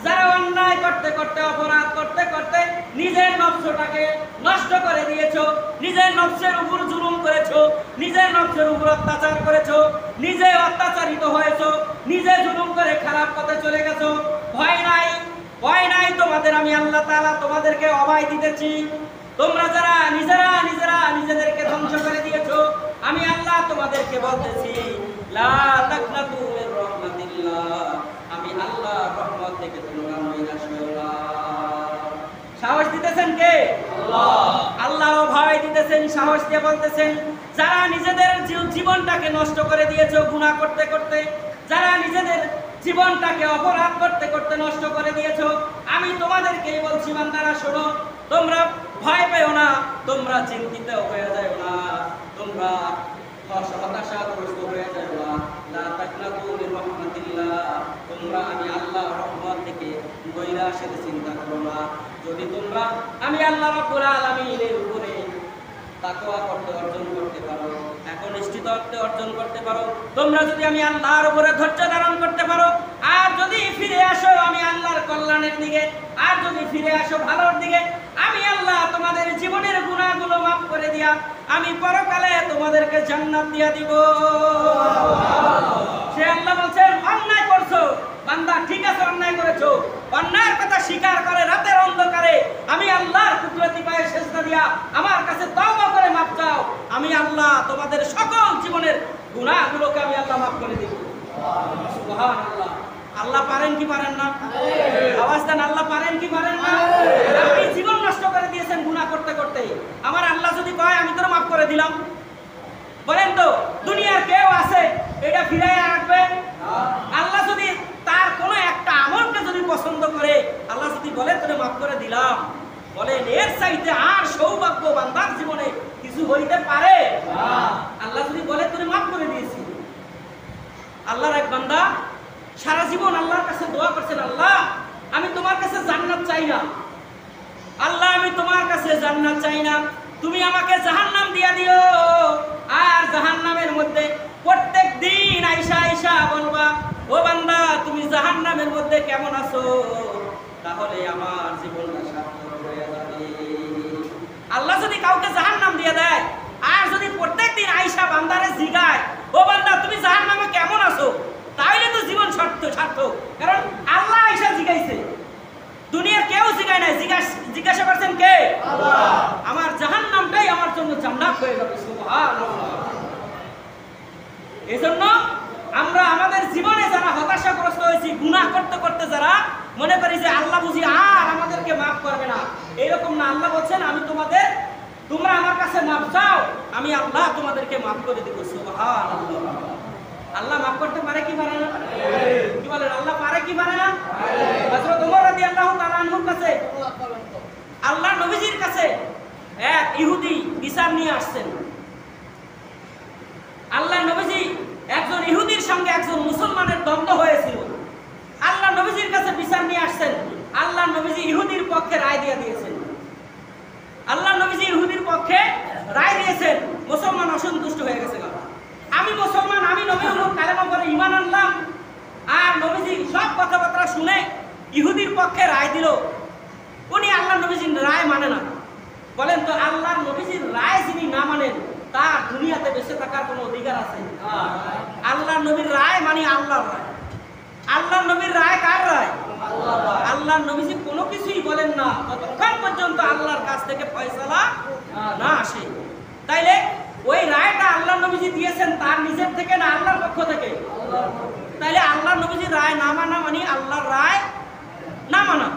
যারা অন্যায় করতে করতে অপরাধ করতে করতে নিজের নফসটাকে নষ্ট করে দিয়েছো, নিজের নফসের উপর জুলুম করেছো, নিজের নফসের উপর অত্যাচার করেছো, নিজে অত্যাচারিত হয়েছো, নিজে জুলুম করে খারাপ পথে চলে গেছো, ভয় নাই, ভয় নাই তোমাদের, আমি আল্লাহ তাআলা তোমাদেরকে অভয় দিতেছি। তোমরা যারা নিজেরা নিজেরা নিজেদেরকে ধ্বংস করে দিয়েছো, আমি আল্লাহ তোমাদেরকে বলতেছি, লা তাকনাতু মির রাহমাতিল্লাহ, আমি আল্লাহ রহমত থেকে তোমরা নিরাশ হয়ো না। সাহস দিতেছেন কে? আল্লাহ। আল্লাহ ভয় দিতেছেন, সাহস দিয়ে বলতেছেন, যারা নিজেদের জীবনটাকে নষ্ট করে দিয়েছো গুনাহ করতে করতে, যারা নিজেদের জীবনটাকে অপরাধ করতে করতে নষ্ট করে দিয়েছো, আমি তোমাদেরকেই বলছি, বান্দারা শোনো, তোমরা ভয় পেও না, তোমরা চিন্তিত হয়ে যাও না, তোমরা হতাশাগ্রস্ত হয়ে যাও না, লা তাকনাতু মির রাহমাতিল্লাহ, তোমরা আমি আল্লাহর রহমত থেকে নৈরাশ্যের চিন্তা করো না। যদি তোমরা আমি আল্লাহ রাব্বুল আলামিনের উপরে তাকওয়া করতে অর্জন করতে পারো, একনিষ্ঠতা অর্জন করতে পারো, তোমরা যদি আমি আল্লাহর উপরে ধৈর্য ধারণ করতে পারো, আর যদি ফিরে আসো আমি আল্লাহর কল্যাণের দিকে, আর যদি ফিরে আসো ভালোর দিকে, আমি আল্লাহ তোমাদের জীবনের গুনাহগুলো মাফ করে দিয়া আমি পরকালে তোমাদেরকে জান্নাত দিয়া দিব। সে আল্লাহ বলছেন, অন্যায় করছো বান্দা, ঠিক আছে অন্যায় করেছো, অন্যায়ের কথা স্বীকার করে রাতের অন্ধকারে আমি আল্লাহর কুদরতি পায়ে সেজদা দিয়া আমার কাছে তওবা করে মাফ চাও, আমি আল্লাহ তোমাদের সকল জীবনের গুনাহগুলোকে আমি আল্লাহ মাফ করে দিব। সুবহানাল্লাহ। আল্লাহ পারেন কি পারেন না? আওয়াজ দেন, আল্লাহ পারেন কি পারেন না? আপনি জীবন নষ্ট করে দিয়েছেন গুনাহ করতে করতে, আমার আল্লাহ যদি কয় আমি তোরা মাফ করে দিলাম, বলেন তো দুনিয়ার কেউ আছে এটা ফিরাইয়া রাখবে? আল্লাহ যদি তার কোন একটা আমলকে যদি পছন্দ করে, আল্লাহ যদি বলে তোরে মাফ করে দিলাম, বলেন এর চাইতে আর সৌভাগ্য বান্দার জীবনে কিছু হইতে পারে? আল্লাহ যদি বলে তোরে মাফ করে দিয়েছি, আল্লাহর এক বান্দা সারা জীবন আল্লাহর কাছে দোয়া করছেন, আল্লাহ আমি তোমার কাছে জান্নাত চাই না, আল্লাহ আমি তোমার কাছে জান্নাত চাই না, তুমি আমাকে জাহান্নাম দিয়া দিও, আর জাহান্নামের মধ্যে প্রত্যেক দিন আইসা আইসা বলবা, ও বান্দা তুমি জাহান্নামের মধ্যে কেমন আছো, তাহলে আমার জীবনটা সার্থক হয়ে যাবে। আল্লাহ যদি কাউকে জাহান্নাম দিয়ে দেয়, আর যদি প্রত্যেক দিন আইসা বান্দারে জিগায়, ও বান্দা তুমি জাহান্নামে কেমন আছো, তাহলে তো জীবন সার্থক। কারণ আল্লাহ আইসা জিগাইছে, দুনিয়ার কেউ জিগায় নাই, জিজ্ঞাসা করছেন কে? আল্লাহ। আমার জাহান্নামটাই আমার জন্য জান্নাত হয়ে যাবে। সুবহানাল্লাহ। এজন্য আমরা আমাদের জীবনে যারা হতাশাগ্রস্ত হয়েছি, গুনাহ করতে করতে যারা মনে করি যে আল্লাহ বুঝি আর আমাদেরকে মাফ করবে না, এরকম না। আল্লাহ বলছেন আমি তোমরা আমার কাছে মাফ চাও, আমি আল্লাহ তোমাদেরকে মাফ করে দেব। সুবহানাল্লাহ। আল্লাহ মাফ করতে পারে কি পারে না? কি বলেন, আল্লাহ পারে কি পারে না? হযরত ওমর রাদিয়াল্লাহু তাআলা আনহুর কাছে আল্লাহ নবীজির কাছে এক ইহুদি বিচার নিয়ে আসছেন। আল্লাহ নবীজি একজন ইহুদির সঙ্গে একজন মুসলমানের দ্বন্দ্ব হয়েছিল, আল্লাহ নবীজির কাছে বিচার নিয়ে আসছেন, আল্লাহ নবীজি ইহুদির পক্ষে রায় দিয়ে দিয়েছেন। আল্লাহ নবীজি ইহুদির পক্ষে রায় দিয়েছেন, মুসলমান অসন্তুষ্ট হয়ে গেছে। আমি মুসলমান, আমি নবীর উপর কালেমা পড়ে ঈমান আনলাম, আর নবীজি সব কথাবার্তা শুনে ইহুদির পক্ষে রায় দিল, উনি আল্লাহ নবীজির রায় মানে না। বলেন তো আল্লাহর নবীজির রায় যিনি না মানেন, তার দুনিয়াতে বেঁচে থাকার কোনো অধিকার আছে? আল্লাহর নবীর রায় মানে আল্লাহর রায়। আল্লাহর নবীর রায় কার রায়? আল্লাহর নবীজি কোনো কিছুই বলেন না ততক্ষণ পর্যন্ত আল্লাহর কাছ থেকে ফয়সালা না আসে। তাইলে ওই রায়টা আল্লাহর নবীজি দিয়েছেন তার নিজের থেকে না আল্লাহর পক্ষ থেকে? তাইলে আল্লাহর নবীজির রায় না মানা মানে আল্লাহর রায় না মানা।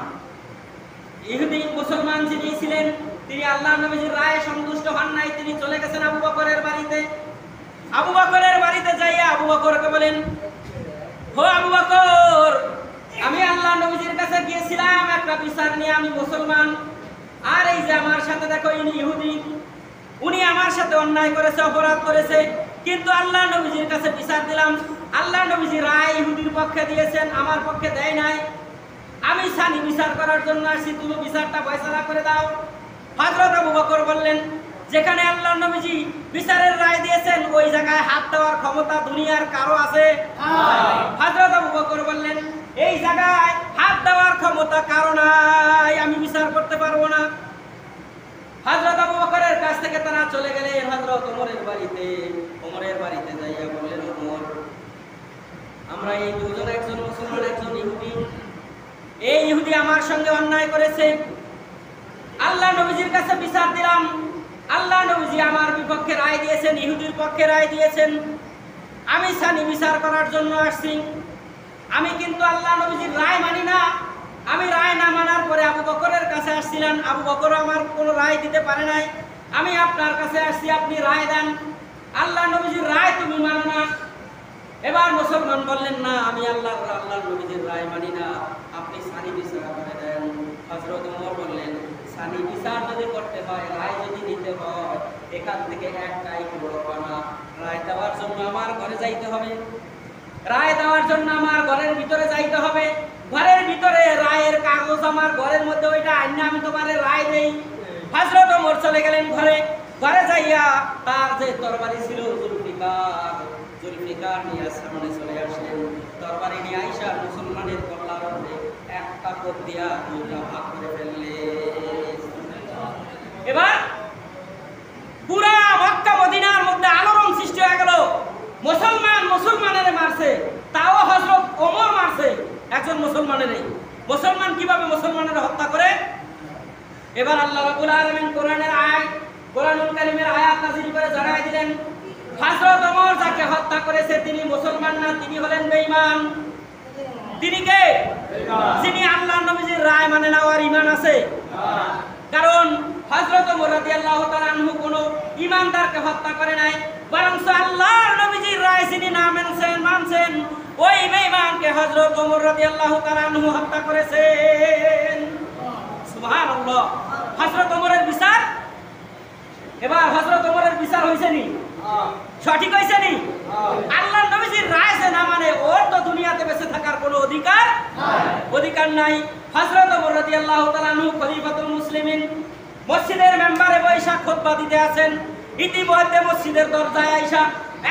ইহুদি মুসলমান যিনি ছিলেন, তিনি আল্লাহর নবীজির রায়ে সন্তুষ্ট হন নাই, তিনি চলে গেছেন আবু বকরের বাড়িতে। আবু বকরের বাড়িতে যাইয়া আবু বকরকে বলেন, ও আবু বকর, আমি আল্লাহ নবীজির কাছে গিয়েছিলাম একটা বিচার নিয়ে, আমি মুসলমান, আর এই যে আমার সাথে দেখো ইনি ইহুদি, উনি আমার সাথে অন্যায় করেছে, অপরাধ করেছে, কিন্তু আল্লাহ নবীজির কাছে বিচার দিলাম, আল্লাহ নবীজি রায় ইহুদির পক্ষে দিয়েছেন, আমার পক্ষে দেয় নাই। আমি সানি বিচার করার জন্য আসছি, তুমি বিচারটা ফয়সালা করে দাও। হযরত আবু বকর বললেন, যেখানে আল্লাহ নবীজি বিচারের রায় দিয়েছেন ওই জায়গায় হাত দেওয়ার ক্ষমতা দুনিয়ার কারো আছে? হযরত আবু বকর বললেন, এই জায়গায় হাত দেওয়ার ক্ষমতা কারো নাই, আমি বিচার করতে পারবো না। হযরত আবু বকরের কাছ থেকে তারা চলে গেলেন হযরত ওমরের বাড়িতে। ওমরের বাড়িতে যাইয়া বললেন, ওমর, আমরা এই দুজন, একজন মুসলমান, একজন ইহুদি, এই ইহুদি আমার সঙ্গে অন্যায় করেছে, আল্লাহ নবীজির কাছে বিচার দিলাম, আল্লাহ নবীজি আমার বিপক্ষে রায় দিয়েছেন, ইহুদির পক্ষে রায় দিয়েছেন, আমি সানি বিচার করার জন্য আসছি। আমি কিন্তু আল্লাহ নবীজির রায় মানি না। আমি রায় না মানার পরে আবু বকরের কাছে আসছিলাম, আবু বকর আমার কোনো রায় দিতে পারে নাই, আমি আপনার কাছে আসছি, আপনি রায় দেন। আল্লাহ নবীজির রায় তুমি মানো না। এবার মুসলমান বললেন, না, আমি আল্লাহ নবীজির রায় মানি না, আপনি সানি বিচার করে দেন। হযরত ওমর বললেন, সানি বিচার যদি করতে হয়, রায় যদি নিতে হয়, এখান থেকে একটাই করবো না, রায় দেওয়ার জন্য আমার ঘরে যাইতে হবে, রায় দেওয়ার জন্য আমার ঘরের ভিতরে যাইতে হবে, ঘরের ভিতরে রায়ের কাগজ আমার ঘরের মধ্যে, ওইটা আইনা আমি তোমার রায় দেই। হযরত ওমর চলে গেলেন ঘরে, ঘরে যাইয়া তার যে তরবারি ছিল জুলফিকার নিয়ে সামনে চলে আসলেন, তরবারি নিয়ে আইসা মুসলমানের কল্লার মধ্যে একটা কোপ দিয়া দুইটা ভাগ করে ফেললে। এবার পুরা মক্কা মদিনার মধ্যে আলোড়ন সৃষ্টি হয়ে গেল। মুসলমান মুসলমানের মারছে, তাও হযরত ওমর মারছে একজন মুসলমানের। মুসলমান কিভাবে মুসলমানের হত্যা করে? এবার আল্লাহ রাব্বুল আলামিন কোরআনুল কারীমের আয়াত নাযিল করে জানাই দিলেন, হযরত ওমর যাকে হত্যা করেছে তিনি মুসলমান না, তিনি হলেন বেঈমান। তিনি কে? যিনি আল্লাহর নবীজির রায় মানে না, আর ঈমান আছে। কারণ হযরত ওমর রাদিয়াল্লাহু তাআলা আনহু কোন ঈমানদারকে হত্যা করে নাই, বরং আল্লাহর নবীজির রায় যিনি না মানছেন ওই বেঈমানকে হযরত ওমর রাদিয়াল্লাহু তাআলা আনহু হত্যা করেছেন। সুবহানাল্লাহ। হযরত ওমরের বিচার, এবার হযরত ওমরের বিচার হইছে নি? সঠিক হইছে নি? আল্লাহর নবীজির রায় যে না মানে, ওর তো দুনিয়াতে বেঁচে থাকার কোনো অধিকার নাই। হযরত ওমর রাদিয়াল্লাহু তাআলা আনহু খলিফাতুল মুসলিমিন, মসজিদের মেম্বারে বৈশা খুতবা দিতে আছেন। ইতিমধ্যে মসজিদের দরজায় আয়েশা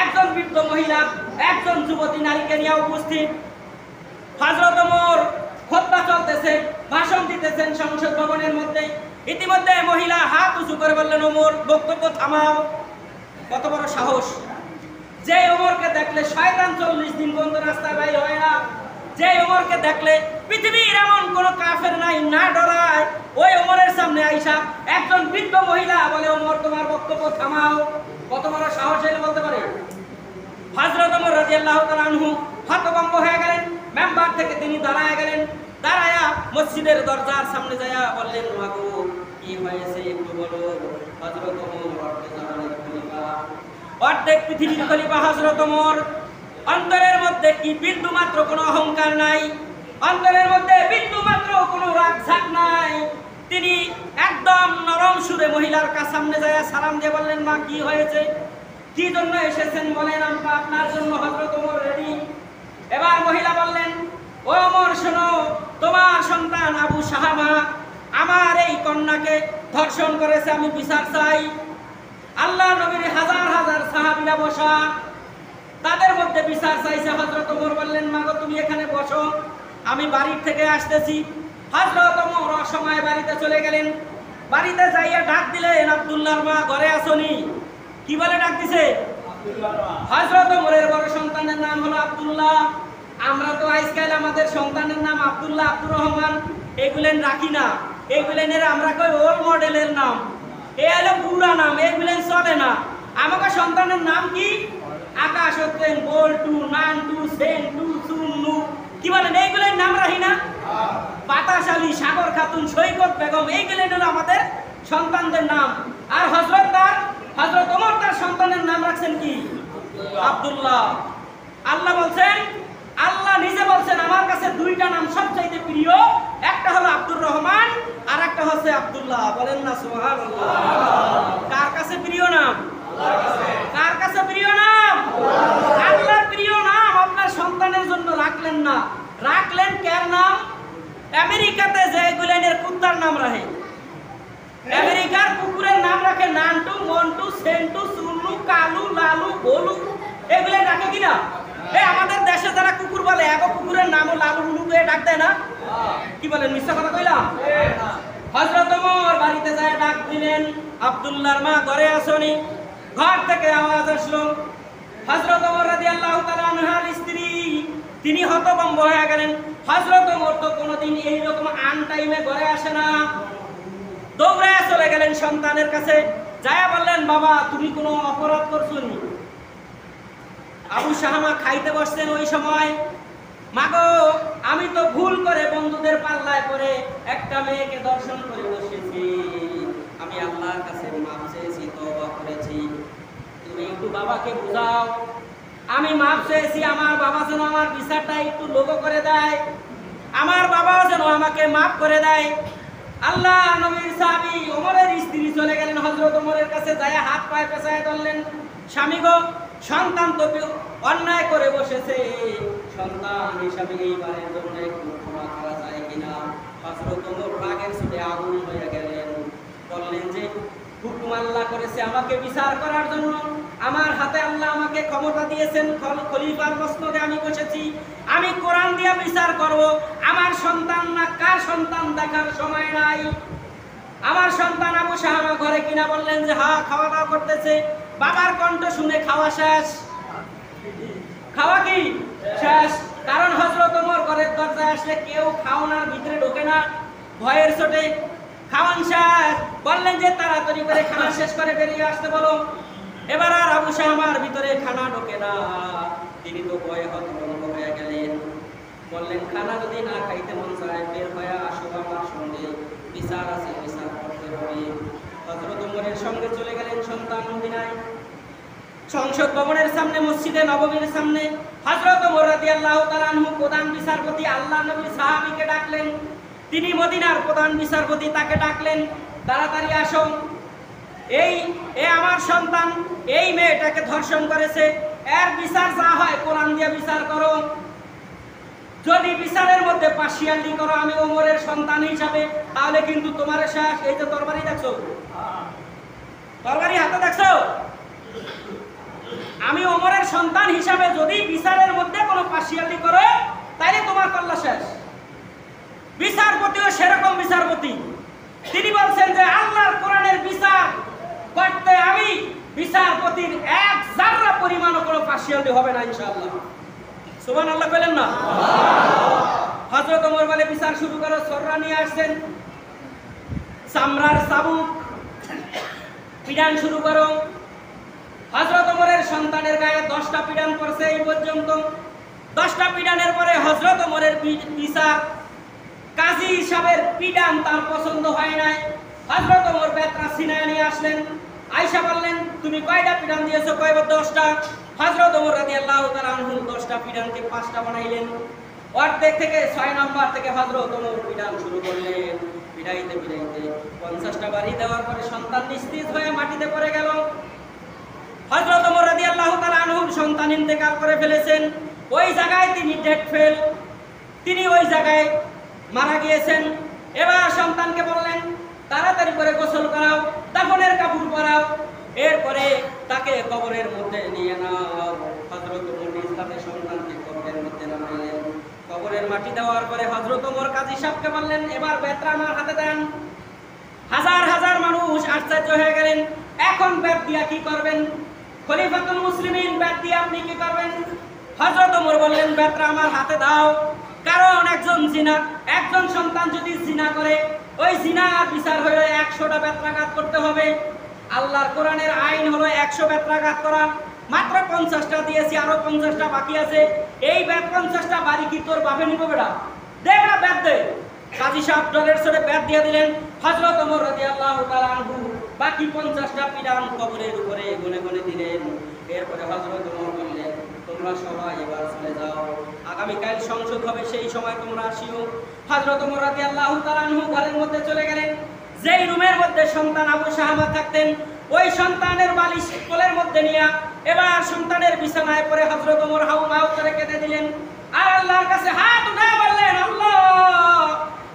একজন বৃদ্ধ মহিলা, একজন যুবতী নারীকে নিয়ে উপস্থিত। হযরত ওমর খুতবা চলতেছে, ভাষণ দিতেছেন সংসদ ভবনের মধ্যে। ইতিমধ্যে মহিলা হাত উঁচু করে বললেন, ওমর বক্তব্য থামাও। কত বড় সাহস! যে ওমরকে দেখলে শয়তান 40 দিন বন্ধ রাস্তায় বাইর হয় না, যে ওমরকে দেখলে পৃথিবীর এমন কোন কাফের নাই না ডরায়, ওই ওমরের সামনে আয়েশা একজন বৃদ্ধ মহিলা বলে, ওমর তোমার বক্তব্য থামাও। কত বড় সাহস এটা বলতে পারে? হযরত ওমর রাদিয়াল্লাহু তাআলা আনহু হতভম্ব হয়ে গেলেন। মেম্বার থেকে তিনি দাঁড়ায় গেলেন, দাঁড়ায়া মসজিদের দরজার সামনে যায়া বললেন, মাগো কি হয়েছে একটু বলো। হযরত ওমর অর্ধেক পৃথিবীর খলিফা হযরত ওমর, অন্তরের মধ্যে কি বিন্দু মাত্র কোনো অহংকার নাই, অন্তরের মধ্যে বিন্দু মাত্র কোনো রাগঝাক নাই। তিনি একদম নরম সুরে মহিলার সামনে যায় সালাম দিয়ে বললেন, মা কি হয়েছে, কি জন্য এসেছেন বলেন, আমরা আপনার জন্য হযরত ওমর রেডি। এবার মহিলা বললেন, ও ওমর শোনো, তোমার সন্তান আবু শাহামা আমার এই কন্যাকে ধর্ষণ করেছে, আমি বিচার চাই। আল্লাহ নবীর হাজার হাজার সাহাবীরা বসা, তাদের মধ্যে বিচার চাইছে। হযরত ওমর বললেন, মাগো তুমি এখানে বসো, আমি বাড়ির থেকে আসতেছি। হযরত ওমর অসময়ে বাড়িতে চলে গেলেন। বাড়িতে যাইয়া ডাক দিলেন, আব্দুল্লাহর মা ঘরে আসনি? কি বলে ডাক দিছে? হযরত ওমরের বড় সন্তানের নাম হলো আব্দুল্লাহ। আমরা তো আজকাল আমাদের সন্তানের নাম আব্দুল্লাহ, আব্দুর রহমান এগুলেন রাখি না, এগুলেনের আমরা কই ওল্ড মডেলের নাম, এ হলো পুরা নাম, এগুলেন চলে না। আমাকে সন্তানের নাম কি? আকাশ হোসেন, বল্টু, নান্টু, সেন্টু, সুন্নু, কি বলেন এইগুলোর নাম রাখি না? পাতাশালী, সাগর খাতুন, সৈকত বেগম, এইগুলোর হলো আমাদের সন্তানদের নাম। আর হযরত ওমর তার সন্তানের নাম রাখছেন কি? আব্দুল্লাহ। আল্লাহ বলছেন, আল্লাহ নিজে বলছেন, আমার কাছে দুইটা নাম সব আরেকটা হচ্ছে আব্দুল্লাহ, বলেন না সুবহানাল্লাহ। কার কাছে প্রিয় নাম? কার কাছে প্রিয় নাম? আল্লাহর প্রিয় নাম আপনার সন্তানের জন্য রাখলেন না, রাখলেন কার নাম? আমেরিকাতে যে গুলেনের কুত্তার নাম রাখে, আমেরিকার কুকুরের নাম রাখে নান্টু, মন্টু, সেন্টু, সুল্লু, কালু, লালু, গোলু, এগুলো রাখে কিনা? আমাদের দেশে যারা কুকুর বলে এক কুকুরের নামও লালু লুলু করে ডাক দেয় না? কি বলেন, মিথ্যা কথা কইলাম? হযরত ওমর বাড়িতে যায় ডাক দিলেন, আব্দুল্লাহর মা ঘরে আসনি। ঘর থেকে আওয়াজ আসলো, হযরত ওমর রাদিয়াল্লাহু তাআলা আনহার স্ত্রী, তিনি হতভম্ব হয়ে গেলেন। হযরত ওমর তো কোনোদিন এইরকম আন টাইমে ঘরে আসে না। দৌড়ে চলে গেলেন সন্তানের কাছে, যায় বললেন, বাবা তুমি কোনো অপরাধ করছো নি? আবু শাহামা খাইতে বসছেন ওই সময়, মাগো আমি তো ভুল করে বন্ধুদের পাল্লায় পড়ে একটা মেয়েকে দর্শন করে বসেছি, আমি আল্লাহর কাছে মাফ চেয়েছি, তওবা করেছি, তুমি একটু বাবাকে বুঝাও, আমি মাফ চেয়েছি, আমার বাবা যেন আমার বিচারটা একটু লোগো করে দেয়, আমার বাবা যেন আমাকে মাফ করে দেয়। আল্লাহ নবীর সাহাবী ওমরের স্ত্রী চলে গেলেন হযরত ওমরের কাছে, যায় হাত পায়ে পেঁচায় ধরলেন, স্বামী গো, সন্তান তো অন্যায় করে বসেছে, সন্তান হিসাবে এইবারের জন্য একটু ক্ষমা করা যায় কিনা? হযরত ওমর রাগের চোটে আগুন হয়ে গেলেন, বললেন যে হুকুম আল্লাহ করেছে আমাকে বিচার করার জন্য, আমার হাতে আল্লাহ আমাকে ক্ষমতা দিয়েছেন, খলিফার মসনদে আমি বসেছি, আমি কোরআন দিয়ে বিচার করব, আমার সন্তান না কার সন্তান দেখার সময় নাই। আমার সন্তান আবু শাহামা ঘরে কিনা বললেন যে হ্যাঁ খাওয়া দাওয়া করতেছে, বাবার কণ্ঠ শুনে খাওয়া শেষ। খাওয়া কি শেষ? কারণ হযরত ওমর ঘরের দরজায় আসলে কেউ খাওয়ানোর ভিতরে ঢোকে না, ভয়ের চোটে। খাওয়ান শেষ, বললেন যে তাড়াতাড়ি করে খানা শেষ করে বেরিয়ে আসতে বলো। এবার আর আবু শাহামার ভিতরে খানা ঢোকে না, তিনি তো ভয়ে হতভম্ব হয়ে গেলেন। বললেন খানা যদি না খাইতে মন চায় বের হয়ে আসো আমার সঙ্গে, বিচার আছে, বিচার করতে হবে। হযরত ওমরের সঙ্গে চলে গেলেন সন্তান মদিনায়, সংসদ ভবনের সামনে, মসজিদে নববীর সামনে হযরত ওমর রাদিয়াল্লাহু তাআলা আনহু প্রধান বিচারপতি আল্লাহ নবীর সাহাবীকে ডাকলেন, তিনি মদিনার প্রধান বিচারপতি, তাকে ডাকলেন, তাড়াতাড়ি আসো, এই আমার সন্তান এই মেয়েটাকে ধর্ষণ করেছে, এর বিচার যা হয় কোরআন দিয়ে বিচার করো, যদি বিচারের মধ্যে পার্শিয়ালিটি করো আমি ওমরের সন্তান হিসাবে, তাহলে কিন্তু তোমার শেষ। এই যে তরবারি দেখছো, তরবারি হাতে দেখছো, আমি ওমরের সন্তান হিসাবে যদি বিচারের মধ্যে কোনো পার্শিয়ালিটি করো তাহলে তোমার পাল্লা শেষ। বিচারপতিও সেরকম বিচারপতি, তিনি বলছেন যে আল্লাহর কোরআনের বিচার করতে আমি বিচারপতির এক জাররা পরিমাণও কোনো পার্শিয়ালিটি হবে না ইনশাআল্লাহ। সুবহানাল্লাহ বলেন না? হযরত ওমর বলে বিচার শুরু করো। সররা নিয়ে আসছেন, চামড়ার চাবুক, পিটান শুরু করো। হযরত ওমরের সন্তানের গায়ে 10টা পিটান পড়ছে এই পর্যন্ত। 10টা পিটানের পরে হযরত ওমরের বিচার কাজী হিসাবের পিটান তার পছন্দ হয় নাই। হযরত ওমর বেত্রা সিনায় নিয়ে আসলেন, আয়েশা বললেন তুমি কয়টা পিটান দিয়েছো? কয় 10টা। হযরত ওমর রাদিয়াল্লাহু তাআলা আনহু 10টা পিটানকে 5টা বানাইলেন। অর্ধেক থেকে 6 নম্বর থেকে হযরত ওমর পিটান শুরু করলেন, পিটাইতে পিটাইতে 50টা বাড়ি দেওয়ার পরে সন্তান নিস্তেজ হয়ে মাটিতে পড়ে গেল। হযরত ওমর রাদিয়াল্লাহু তাআলা আনহুর সন্তান ইন্তেকাল করে ফেলেছেন, ওই জায়গায় তিনি ডেড ফেল, তিনি ওই জায়গায় মারা গিয়েছেন। এবার সন্তানকে বললেন তাড়াতাড়ি করে গোসল করাও, দাফনের কাপড় পরাও, এরপরে তাকে কবরের মধ্যে নিয়ে নাও। হযরত ওমর নিজ হাতে সন্তানকে কবরের মধ্যে নামাইলেন। কবরের মাটি দেওয়ার পরে হযরত ওমর কাজী সাহেবকে বললেন এবার বেত্রা আমার হাতে দেন। হাজার হাজার মানুষ আশ্চর্য হয়ে গেলেন, এখন বেত দিয়া কি করবেন? খলিফাতুল মুসলিমিন, বেত দিয়ে আপনি কি করবেন? হযরত ওমর বললেন বেত্রা আমার হাতে দাও, কারণ একজন সন্তান যদি জিনা করে ওই জিনার বিচার হলো 100টা বেত্রাঘাত করতে হবে। আল্লাহর কোরআনের আইন হলো 100 বেত্রাঘাত করা, মাত্র 50টা দিয়েছি, আরো 50টা বাকি আছে। এই বেত 50টা বাড়ি কি তোর বাপে নিব? বেটা দে, বেটা বেত দে। কাজী সাহেব ডলের সরে বেত দিয়ে দিলেন। হযরত ওমর রাদিয়াল্লাহু তাআলা আনহু বাকি 50টা পিটান কবরের উপরে গনে গনে দিলেন। এরপরে হযরত ওমর বললেন তোমরা সবাই এবার চলে যাও, আগামীকাল সংসদ হবে, সেই সময় তোমরা আসিও। হযরত ওমর রাদিয়াল্লাহু তাআলা আনহু ঘরের মধ্যে চলে গেলেন। যেই রুমের মধ্যে সন্তান আবু শাহামা থাকতেন, ওই সন্তানের বালিশ কোলের মধ্যে নিয়ে এবার সন্তানের বিছানায় পড়ে হযরত ওমর হাউ মাউ করে কেঁদে দিলেন। আর আল্লাহর কাছে হাত উঠায় বললেন, আল্লাহ,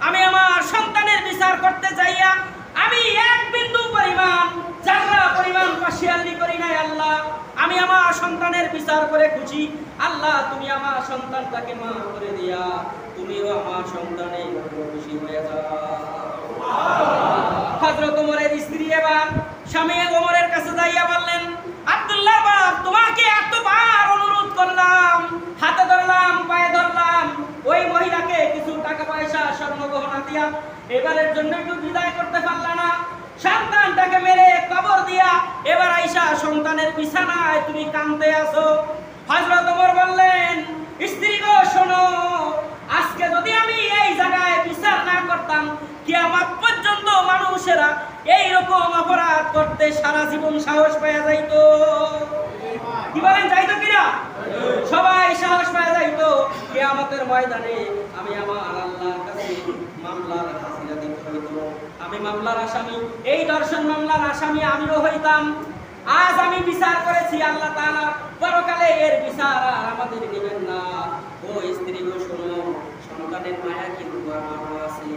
আমি আমার সন্তানের বিচার করতে যাইয়া আমি এক বিন্দু পরিমাণ, জাররা পরিমাণ পাশিয়ালি করি নাই। আল্লাহ, আমি আমার সন্তানের বিচার করে খুশি। আল্লাহ, তুমি আমার সন্তানটাকে মাফ করে দিয়া তুমিও আমার সন্তানের খুশি হয়ে যাও। হযরত ওমরের স্ত্রী এবার স্বামী ওমরের কাছে যাইয়া বললেন, আব্দুল্লাহ বাপ, তোমাকে এতবার অনুরোধ করলাম, হাতে ধরলাম, পায়ে ধরলাম, ওই মহিলাকে কিছু টাকা পয়সা স্বর্ণ গহনা দিয়া এবারের জন্য একটু বিদায় করতে পারলা না? সন্তানটাকে মেরে কবর দিয়া এবার আইসা সন্তানের বিছানায় তুমি কাঁদতে আসো। হযরত ওমর বললেন, স্ত্রী গো শোনো, আজকে যদি আমি এই জায়গায় বিচার না করতাম, কিয়ামত পর্যন্ত মানুষেরা এই রকম অপরাধ করতে সারা জীবন সাহস পাওয়া যাইতো। কি বলেন, যাইতো কিনা? সবাই সাহস পাওয়া যাইতো। কিয়ামতের ময়দানে আমি আমার আল্লাহর কাছে মামলার হাসিলা দিতে হইতো। আমি মামলার আসামি, এই দর্শন মামলার আসামি আমিও হইতাম। আজ আমি বিচার করেছি, আল্লাহ তাআলা পরকালে এর বিচার আর আমাদের নেবেন না। ও স্ত্রী গো শোনো, সন্তানের মায়া কিন্তু আমারও আছে।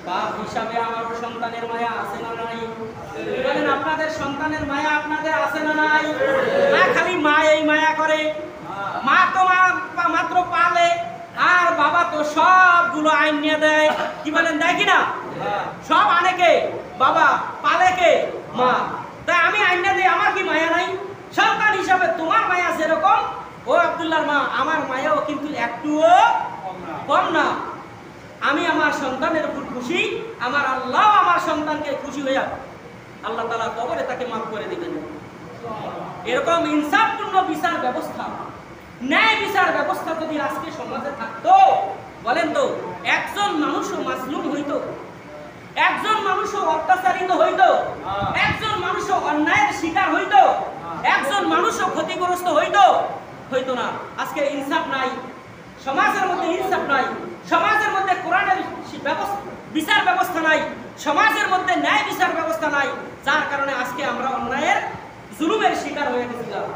বাপ হিসাবে আমারও সন্তানের মায়া আছে না নাই? বলেন, আপনাদের সন্তানের মায়া আপনাদের আছে না নাই? না খালি মা এই মায়া করে, মা তো মাত্র পালে, আর বাবা তো সবগুলো আইন নিয়ে দেয়। কি বলেন, দেয় কিনা? সব আনে কে? বাবা। পালে কে? মা। তাই আমি আইন নিয়ে দিই, আমার কি মায়া নাই? সন্তান হিসাবে তোমার মায়া যেরকম, ও আব্দুল্লাহর মা, আমার মায়াও কিন্তু একটুও কম না। আমি আমার সন্তানের উপর খুশি, আমার আল্লাহ আমার সন্তানকে খুশি হইয়া আল্লাহ তাআলা কবরে তাকে মাফ করে দিবেন। এরকম ইনসাফপূর্ণ বিচার ব্যবস্থা, ন্যায় বিচার ব্যবস্থা যদি আজকে সমাজে থাকতো, বলেন তো একজন মানুষও মাজলুম হইতো, একজন মানুষও অত্যাচারিত হইতো, একজন মানুষও অন্যায়ের শিকার হইতো, একজন মানুষও ক্ষতিগ্রস্ত হইতো? হইতো না। আজকে ইনসাফ নাই, সমাজের মধ্যে ইনসাফ নাই, সমাজের মধ্যে কোরআনের বিচার ব্যবস্থা নাই, সমাজের মধ্যে ন্যায় বিচার ব্যবস্থা নাই, যার কারণে আজকে আমরা অন্যায়ের জুলুমের শিকার হয়ে গেছিলাম।